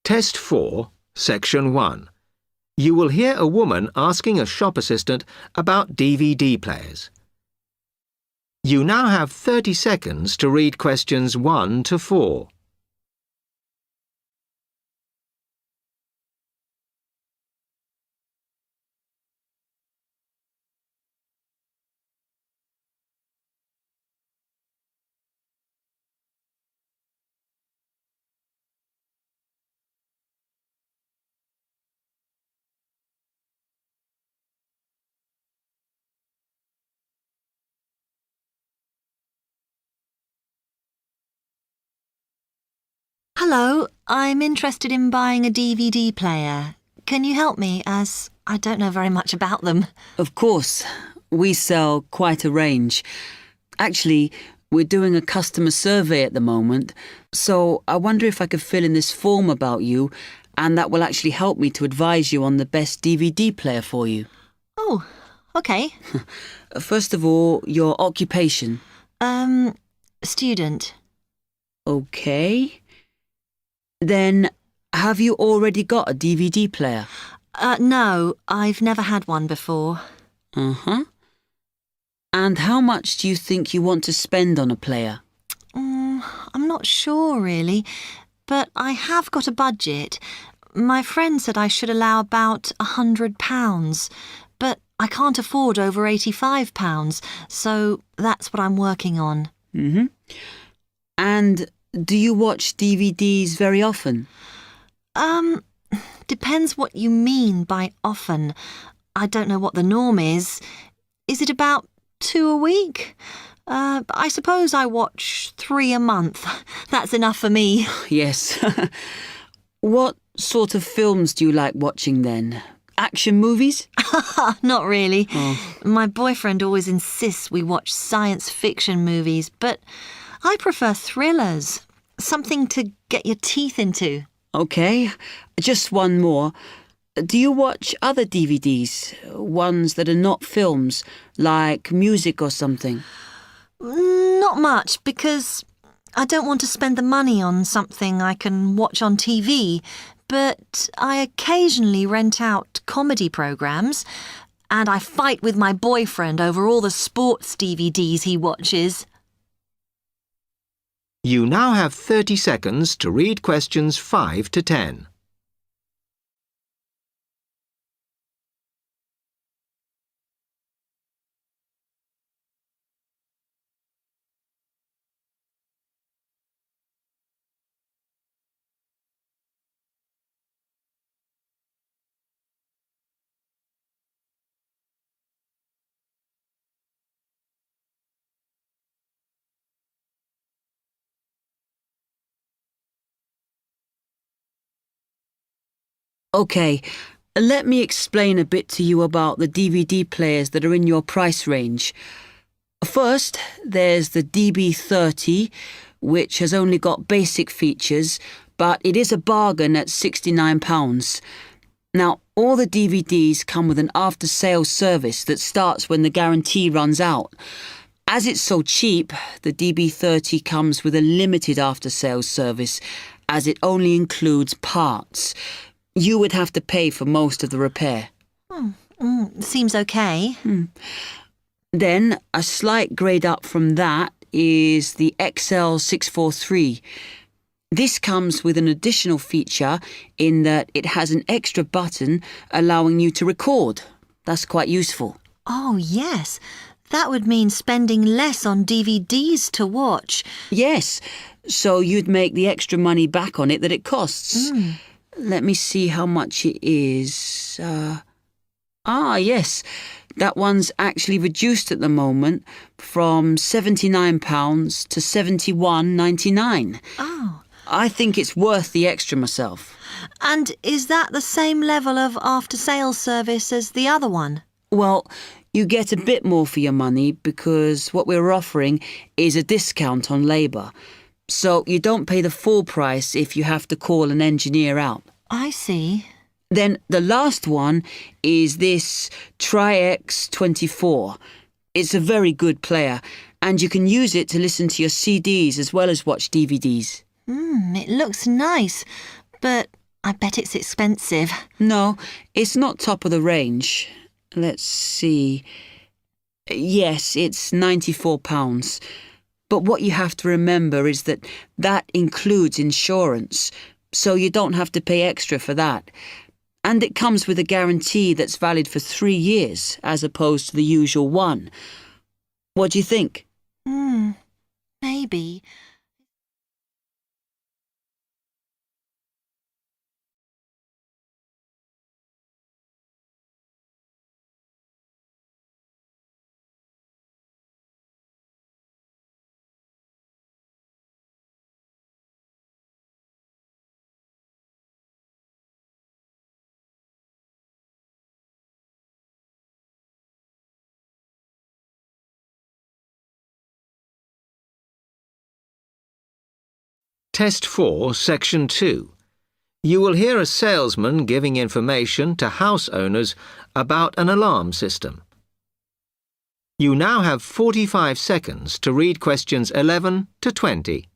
Test 4, Section 1. You will hear a woman asking a shop assistant about DVD players. You now have 30 seconds to read questions 1 to 4. Hello, I'm interested in buying a DVD player. Can you help me, as I don't know very much about them? Of course. We sell quite a range. Actually, we're doing a customer survey at the moment, so I wonder if I could fill in this form about you, and that will actually help me to advise you on the best DVD player for you. Oh, OK. First of all, your occupation. Student. OK. Then, have you already got a DVD player? No, I've never had one before. Uh-huh. And how much do you think you want to spend on a player? I'm not sure, really, but I have got a budget. My friend said I should allow about £100, but I can't afford over £85, so that's what I'm working on. Mm-hmm. And do you watch DVDs very often? Depends what you mean by often. I don't know what the norm is. Is it about 2 a week? I suppose I watch 3 a month. That's enough for me. Yes. What sort of films do you like watching then? Action movies? Not really. Oh. My boyfriend always insists we watch science fiction movies, but I prefer thrillers. Something to get your teeth into. OK, just one more. Do you watch other DVDs, ones that are not films, like music or something? Not much, because I don't want to spend the money on something I can watch on TV, but I occasionally rent out comedy programmes, and I fight with my boyfriend over all the sports DVDs he watches. You now have 30 seconds to read questions 5 to 10. OK, let me explain a bit to you about the DVD players that are in your price range. First, there's the DB30, which has only got basic features, but it is a bargain at £69. Now, all the DVDs come with an after-sales service that starts when the guarantee runs out. As it's so cheap, the DB30 comes with a limited after-sales service, as it only includes parts. You would have to pay for most of the repair. Seems OK. Then, a slight grade up from that is the XL643. This comes with an additional feature in that it has an extra button allowing you to record. That's quite useful. Oh, yes. That would mean spending less on DVDs to watch. Yes, so you'd make the extra money back on it that it costs. Let me see how much it is. Yes, that one's actually reduced at the moment from £79 to £71.99. Oh. I think it's worth the extra myself. And is that the same level of after-sales service as the other one? Well, you get a bit more for your money because what we're offering is a discount on labour. So you don't pay the full price if you have to call an engineer out. I see. Then the last one is this Tri-X24. It's a very good player, and you can use it to listen to your CDs as well as watch DVDs. It looks nice, but I bet it's expensive. No, it's not top of the range. Let's see. Yes, it's £94. But what you have to remember is that includes insurance, so you don't have to pay extra for that. And it comes with a guarantee that's valid for 3 years, as opposed to the usual one. What do you think? Maybe. Test 4, Section 2. You will hear a salesman giving information to house owners about an alarm system. You now have 45 seconds to read questions 11 to 20.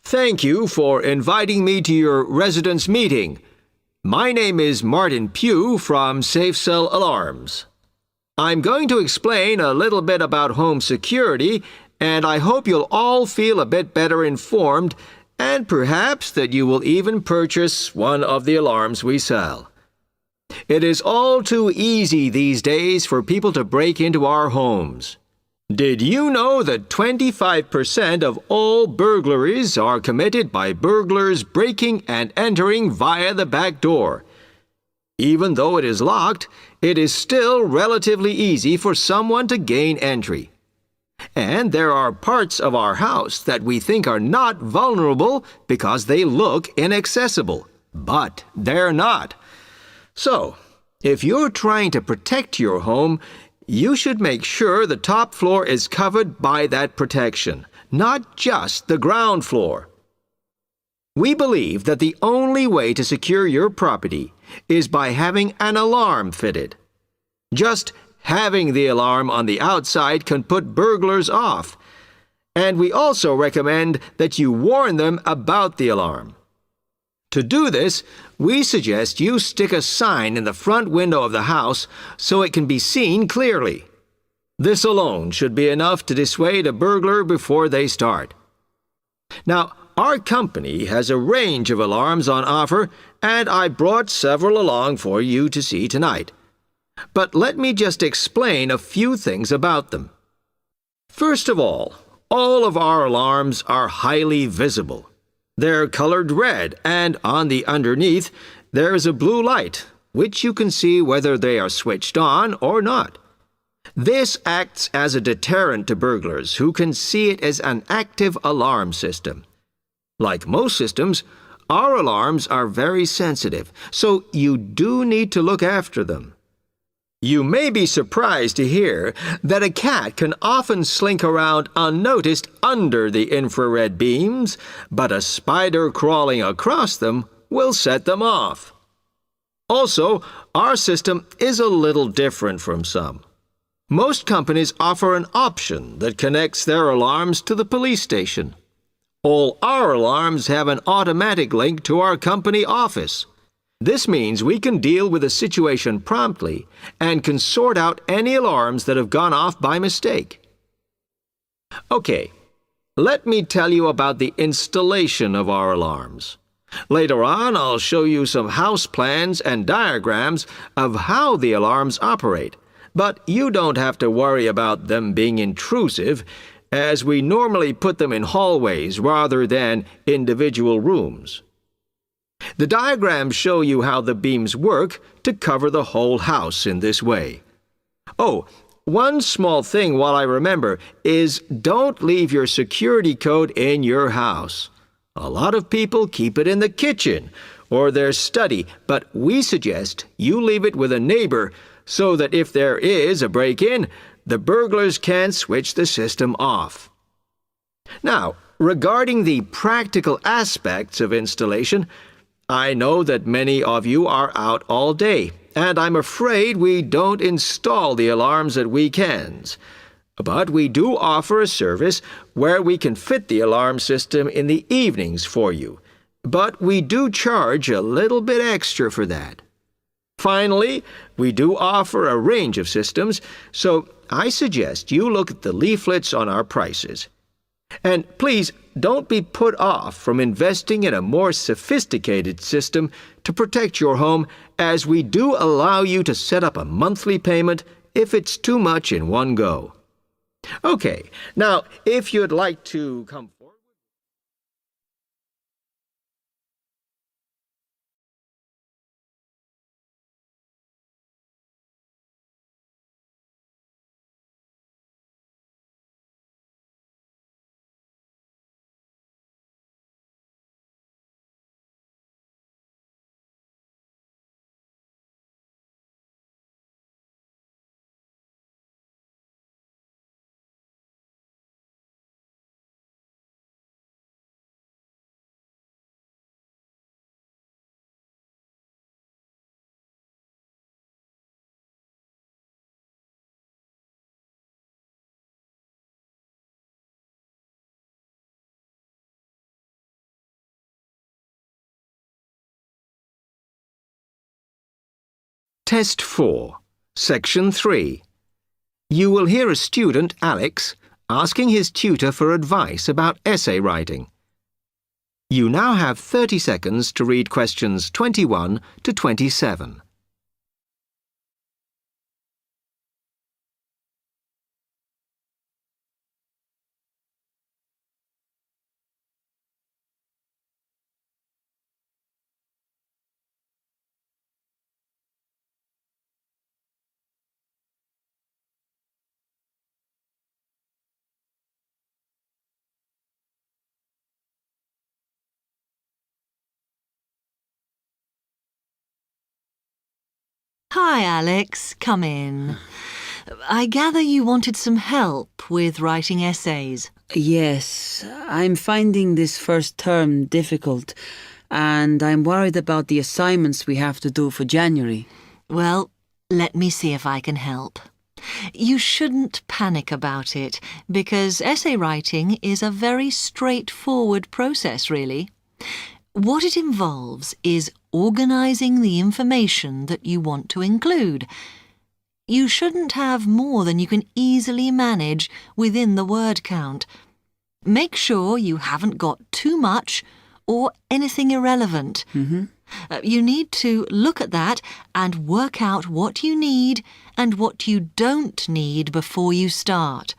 Thank you for inviting me to your residence meeting. My name is Martin Pugh from Safe Cell Alarms. I'm going to explain a little bit about home security, and I hope you'll all feel a bit better informed, and perhaps that you will even purchase one of the alarms we sell. It is all too easy these days for people to break into our homes. Did you know that 25% of all burglaries are committed by burglars breaking and entering via the back door? Even though it is locked, it is still relatively easy for someone to gain entry. And there are parts of our house that we think are not vulnerable because they look inaccessible. But they're not. So, if you're trying to protect your home, you should make sure the top floor is covered by that protection, not just the ground floor. We believe that the only way to secure your property is by having an alarm fitted. Just having the alarm on the outside can put burglars off, and we also recommend that you warn them about the alarm. To do this, we suggest you stick a sign in the front window of the house so it can be seen clearly. This alone should be enough to dissuade a burglar before they start. Now, our company has a range of alarms on offer, and I brought several along for you to see tonight. But let me just explain a few things about them. First of all of our alarms are highly visible. They're colored red, and on the underneath, there's a blue light, which you can see whether they are switched on or not. This acts as a deterrent to burglars who can see it as an active alarm system. Like most systems, our alarms are very sensitive, so you do need to look after them. You may be surprised to hear that a cat can often slink around unnoticed under the infrared beams, but a spider crawling across them will set them off. Also, our system is a little different from some. Most companies offer an option that connects their alarms to the police station. All our alarms have an automatic link to our company office. This means we can deal with a situation promptly and can sort out any alarms that have gone off by mistake. Okay, let me tell you about the installation of our alarms. Later on, I'll show you some house plans and diagrams of how the alarms operate, but you don't have to worry about them being intrusive, as we normally put them in hallways rather than individual rooms. The diagrams show you how the beams work to cover the whole house in this way. Oh, one small thing while I remember is don't leave your security code in your house. A lot of people keep it in the kitchen or their study, but we suggest you leave it with a neighbor so that if there is a break-in, the burglars can switch the system off. Now, regarding the practical aspects of installation, I know that many of you are out all day, and I'm afraid we don't install the alarms at weekends. But we do offer a service where we can fit the alarm system in the evenings for you. But we do charge a little bit extra for that. Finally, we do offer a range of systems, so I suggest you look at the leaflets on our prices. And please don't be put off from investing in a more sophisticated system to protect your home, as we do allow you to set up a monthly payment if it's too much in one go. Okay, now if you'd like to come forward. Test 4, Section 3. You will hear a student, Alex, asking his tutor for advice about essay writing. You now have 30 seconds to read questions 21 to 27. Hi, Alex. Come in. I gather you wanted some help with writing essays. Yes, I'm finding this first term difficult, and I'm worried about the assignments we have to do for January. Well, let me see if I can help. You shouldn't panic about it, because essay writing is a very straightforward process, really. What it involves is organising the information that you want to include. You shouldn't have more than you can easily manage within the word count. Make sure you haven't got too much or anything irrelevant. You need to look at that and work out what you need and what you don't need before you start.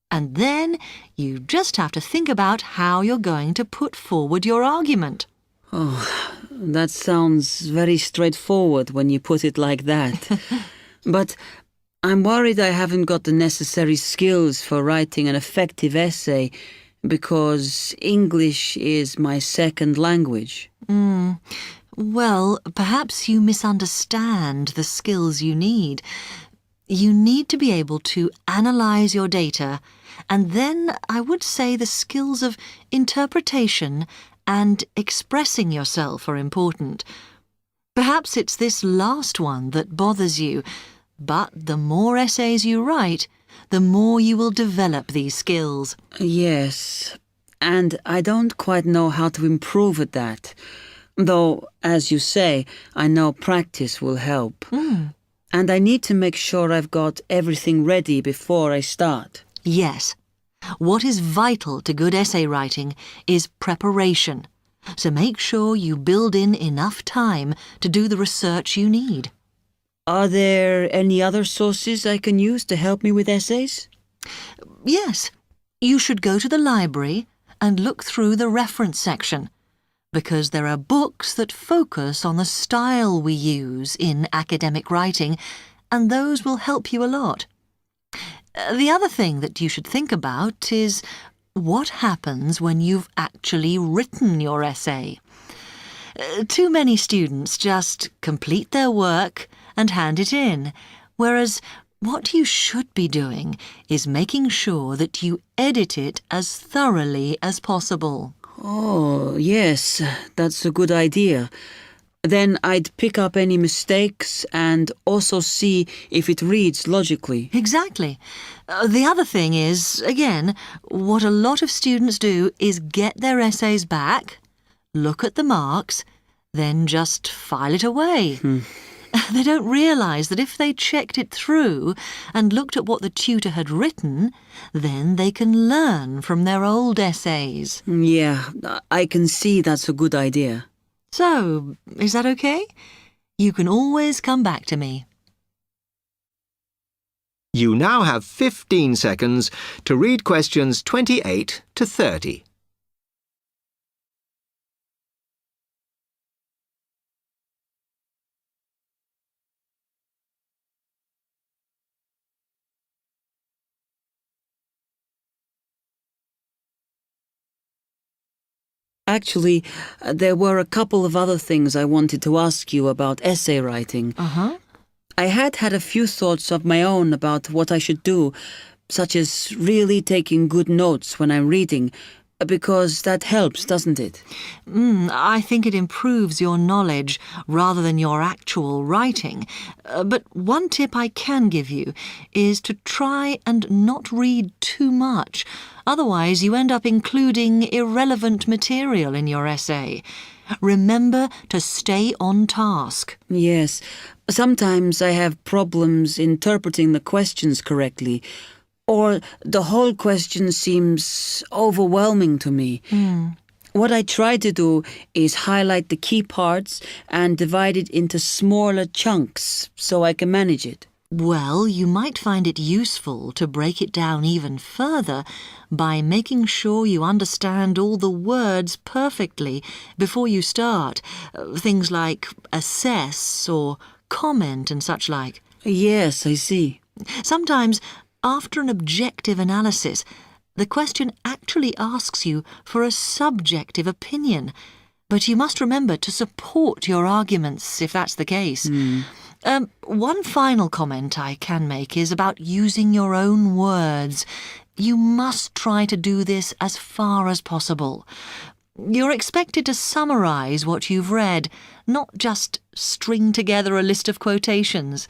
And then you just have to think about how you're going to put forward your argument. Oh, that sounds very straightforward when you put it like that. But I'm worried I haven't got the necessary skills for writing an effective essay because English is my second language. Well, perhaps you misunderstand the skills you need. You need to be able to analyse your data, and then I would say the skills of interpretation and expressing yourself are important. Perhaps it's this last one that bothers you, but the more essays you write, the more you will develop these skills. Yes, and I don't quite know how to improve at that. Though, as you say, I know practice will help. And I need to make sure I've got everything ready before I start. Yes. What is vital to good essay writing is preparation. So make sure you build in enough time to do the research you need. Are there any other sources I can use to help me with essays? Yes. You should go to the library and look through the reference section. because there are books that focus on the style we use in academic writing, and those will help you a lot. The other thing that you should think about is what happens when you've actually written your essay. Too many students just complete their work and hand it in, whereas what you should be doing is making sure that you edit it as thoroughly as possible. Oh, yes, that's a good idea. Then I'd pick up any mistakes and also see if it reads logically. Exactly. The other thing is, again, what a lot of students do is get their essays back, look at the marks, then just file it away. They don't realise that if they checked it through and looked at what the tutor had written, then they can learn from their old essays. Yeah, I can see that's a good idea. So, is that okay? You can always come back to me. You now have 15 seconds to read questions 28 to 30. Actually, there were a couple of other things I wanted to ask you about essay writing. I had a few thoughts of my own about what I should do, such as really taking good notes when I'm reading, because that helps, doesn't it? I think it improves your knowledge rather than your actual writing. But one tip I can give you is to try and not read too much. Otherwise, you end up including irrelevant material in your essay. Remember to stay on task. Yes. Sometimes I have problems interpreting the questions correctly, or the whole question seems overwhelming to me. What I try to do is highlight the key parts and divide it into smaller chunks so I can manage it. Well, you might find it useful to break it down even further by making sure you understand all the words perfectly before you start. Things like assess or comment and such like. Yes, I see. Sometimes, after an objective analysis, the question actually asks you for a subjective opinion. But you must remember to support your arguments if that's the case. One final comment I can make is about using your own words. You must try to do this as far as possible. You're expected to summarise what you've read, not just string together a list of quotations.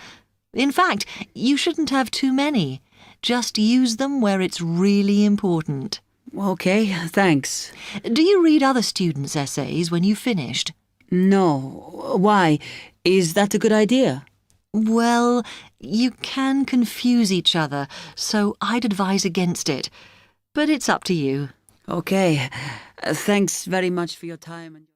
In fact, you shouldn't have too many. Just use them where it's really important. Okay, thanks. Do you read other students' essays when you've finished? No. Why? Is that a good idea? Well, you can confuse each other, so I'd advise against it. But it's up to you. Okay. Thanks very much for your time.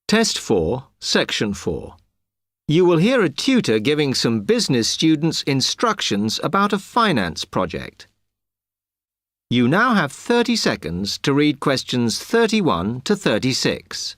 Test 4, Section 4. You will hear a tutor giving some business students instructions about a finance project. You now have 30 seconds to read questions 31 to 36.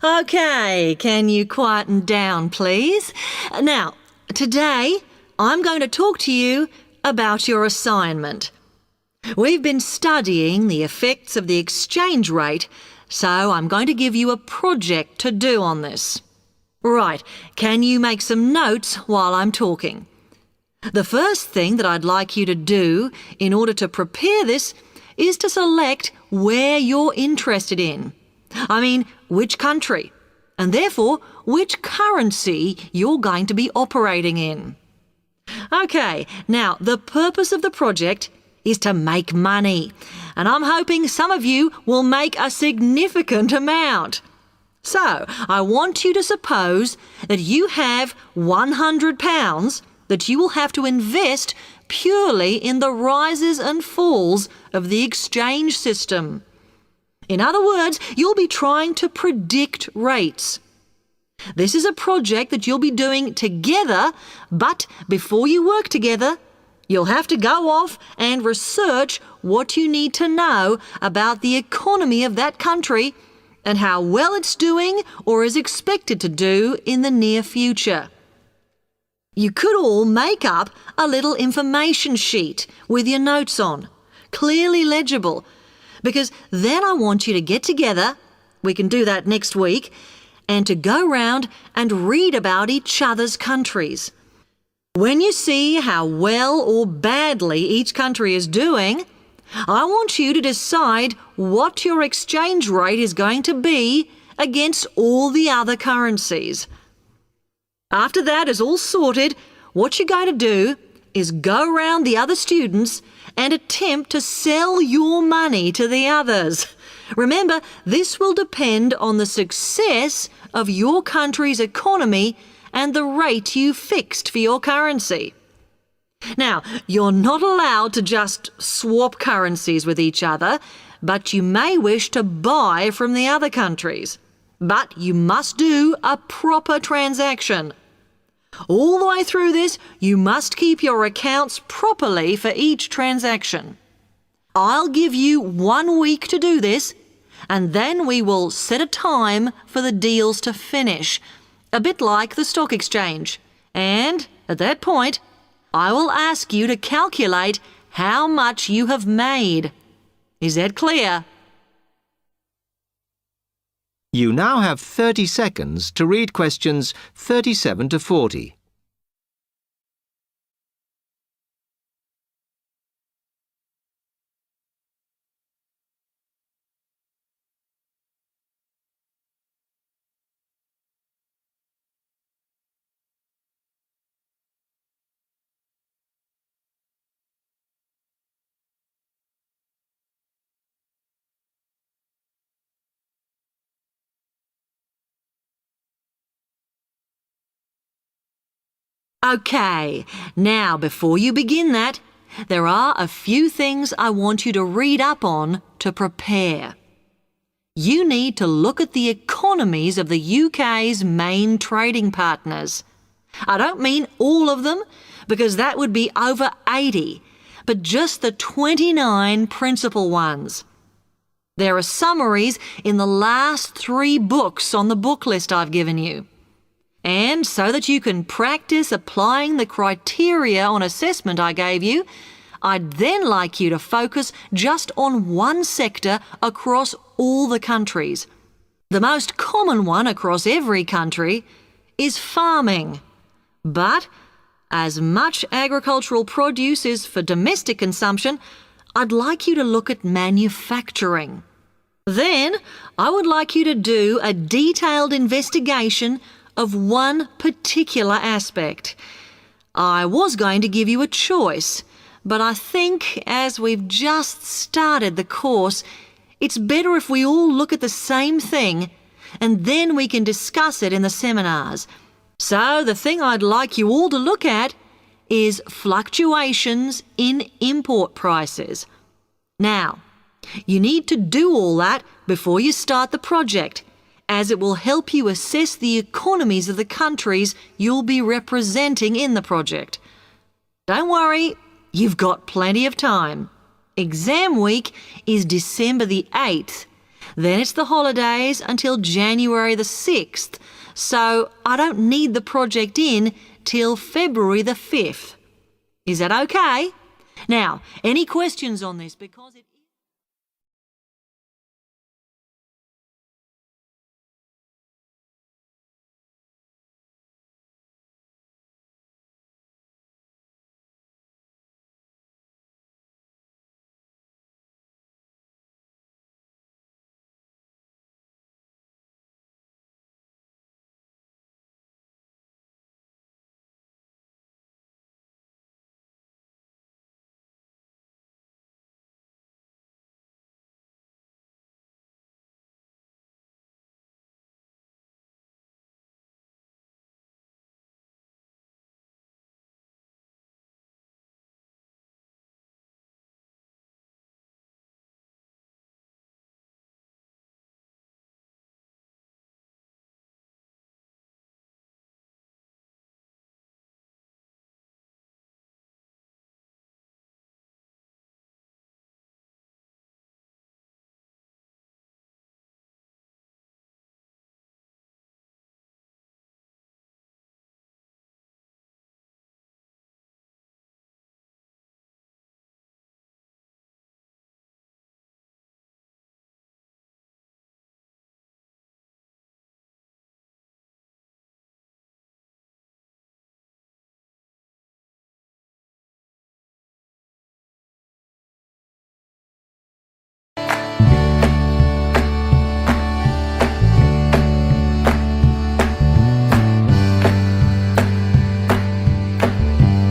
OK, can you quieten down, please? Now, today, I'm going to talk to you about your assignment. We've been studying the effects of the exchange rate, so I'm going to give you a project to do on this. Right, can you make some notes while I'm talking? The first thing that I'd like you to do in order to prepare this is to select where you're interested in. I mean, which country, and therefore which currency you're going to be operating in. Okay, now the purpose of the project is to make money, and I'm hoping some of you will make a significant amount. So, I want you to suppose that you have £100 that you will have to invest purely in the rises and falls of the exchange system. In other words, you'll be trying to predict rates. This is a project that you'll be doing together, but before you work together, you'll have to go off and research what you need to know about the economy of that country and how well it's doing or is expected to do in the near future. You could all make up a little information sheet with your notes on, clearly legible, because then I want you to get together, we can do that next week, and to go round and read about each other's countries. When you see how well or badly each country is doing, I want you to decide what your exchange rate is going to be against all the other currencies. After that is all sorted, what you're going to do is go round the other students and attempt to sell your money to the others. Remember, this will depend on the success of your country's economy and the rate you fixed for your currency. Now, you're not allowed to just swap currencies with each other, but you may wish to buy from the other countries. But you must do a proper transaction. All the way through this, you must keep your accounts properly for each transaction. I'll give you 1 week to do this, and then we will set a time for the deals to finish, a bit like the stock exchange. And at that point, I will ask you to calculate how much you have made. Is that clear? You now have 30 seconds to read questions 37 to 40. Okay, now before you begin that, there are a few things I want you to read up on to prepare. You need to look at the economies of the UK's main trading partners. I don't mean all of them, because that would be over 80, but just the 29 principal ones. There are summaries in the last 3 books on the book list I've given you. And so that you can practice applying the criteria on assessment I gave you, I'd then like you to focus just on one sector across all the countries. The most common one across every country is farming. But as much agricultural produce is for domestic consumption, I'd like you to look at manufacturing. Then I would like you to do a detailed investigation of one particular aspect. I was going to give you a choice, but I think as we've just started the course, it's better if we all look at the same thing and then we can discuss it in the seminars. So the thing I'd like you all to look at is fluctuations in import prices. Now, you need to do all that before you start the project, as it will help you assess the economies of the countries you'll be representing in the project. Don't worry, you've got plenty of time. Exam week is December the 8th. Then it's the holidays until January the 6th, so I don't need the project in till February the 5th. Is that okay? Now, any questions on this? Because it